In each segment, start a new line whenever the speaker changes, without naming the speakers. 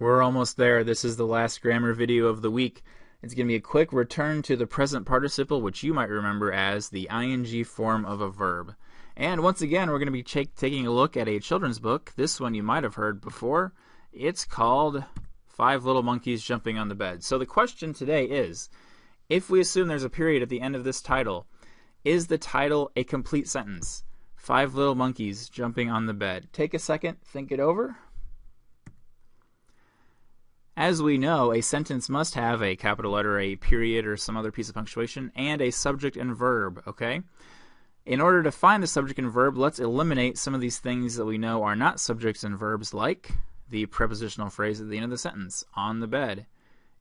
We're almost there. This is the last grammar video of the week. It's going to be a quick return to the present participle, which you might remember as the ing form of a verb. And once again, we're going to be taking a look at a children's book. This one you might have heard before. It's called 5 Little Monkeys Jumping on the Bed. So the question today is, if we assume there's a period at the end of this title, is the title a complete sentence? 5 little monkeys jumping on the bed. Take a second, think it over. As we know, a sentence must have a capital letter, a period, or some other piece of punctuation, and a subject and verb, okay? In order to find the subject and verb, let's eliminate some of these things that we know are not subjects and verbs, like the prepositional phrase at the end of the sentence, on the bed,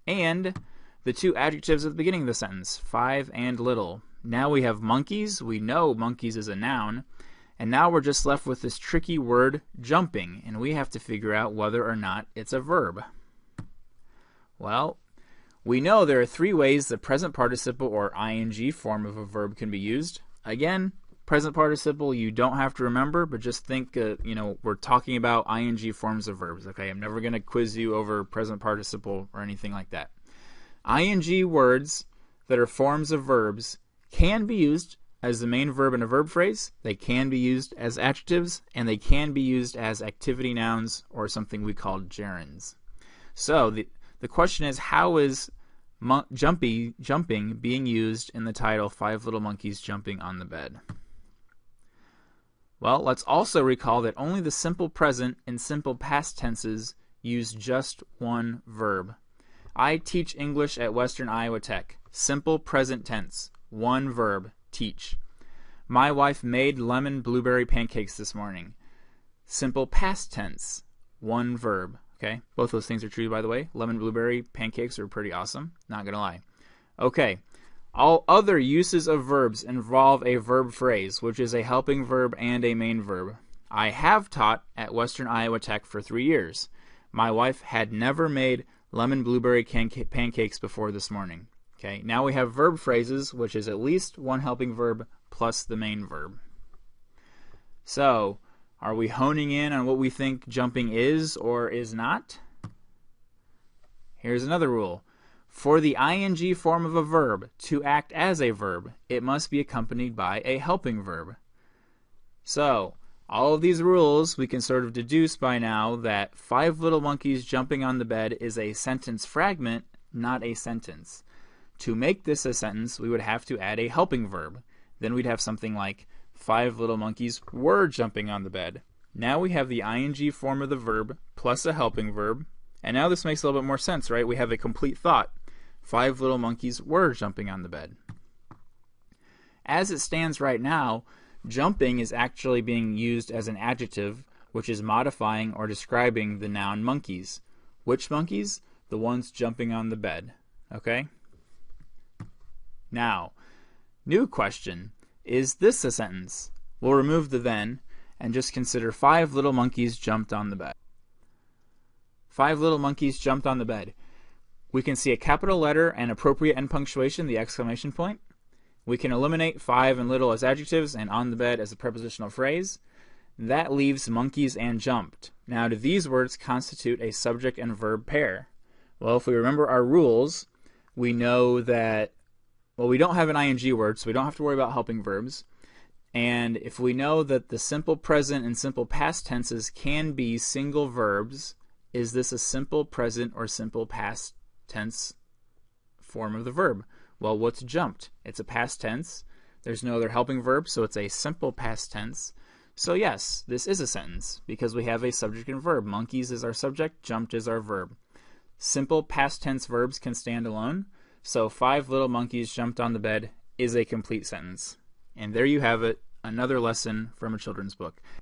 and the 2 adjectives at the beginning of the sentence, 5 and little. Now we have monkeys. We know monkeys is a noun. And now we're just left with this tricky word, jumping, and we have to figure out whether or not it's a verb. Well, we know there are 3 ways the present participle or ing form of a verb can be used. Again, present participle you don't have to remember, but just think, we're talking about ing forms of verbs, okay? I'm never going to quiz you over present participle or anything like that. Ing words that are forms of verbs can be used as the main verb in a verb phrase, they can be used as adjectives, and they can be used as activity nouns or something we call gerunds. So the question is, how is jumping being used in the title 5 Little Monkeys Jumping on the Bed? Well, let's also recall that only the simple present and simple past tenses use just one verb. I teach English at Western Iowa Tech. Simple present tense, one verb, teach. My wife made lemon blueberry pancakes this morning. Simple past tense, one verb. Okay, both those things are true, by the way. Lemon blueberry pancakes are pretty awesome, not gonna lie. Okay, all other uses of verbs involve a verb phrase, which is a helping verb and a main verb. I have taught at Western Iowa Tech for 3 years. My wife had never made lemon blueberry pancakes before this morning. Okay, now we have verb phrases, which is at least one helping verb plus the main verb. So, are we honing in on what we think jumping is or is not? Here's another rule. For the ing form of a verb to act as a verb, it must be accompanied by a helping verb. So, all of these rules we can sort of deduce by now that 5 little monkeys jumping on the bed is a sentence fragment, not a sentence. To make this a sentence, we would have to add a helping verb. Then we'd have something like 5 little monkeys were jumping on the bed. Now we have the ing form of the verb plus a helping verb. And now this makes a little bit more sense, right? We have a complete thought. 5 little monkeys were jumping on the bed. As it stands right now, jumping is actually being used as an adjective, which is modifying or describing the noun monkeys. Which monkeys? The ones jumping on the bed. Okay? Now, new question. Is this a sentence? We'll remove the then and just consider 5 little monkeys jumped on the bed. 5 little monkeys jumped on the bed. We can see a capital letter and appropriate end punctuation, the exclamation point. We can eliminate 5 and little as adjectives and on the bed as a prepositional phrase. That leaves monkeys and jumped. Now, do these words constitute a subject and verb pair? Well, if we remember our rules, we know that we don't have an ing word, so we don't have to worry about helping verbs. And if we know that the simple present and simple past tenses can be single verbs, is this a simple present or simple past tense form of the verb? Well, what's jumped? It's a past tense. There's no other helping verb, so it's a simple past tense. So yes, this is a sentence because we have a subject and verb. Monkeys is our subject, jumped is our verb. Simple past tense verbs can stand alone. So 5 little monkeys jumped on the bed is a complete sentence. And there you have it, another lesson from a children's book.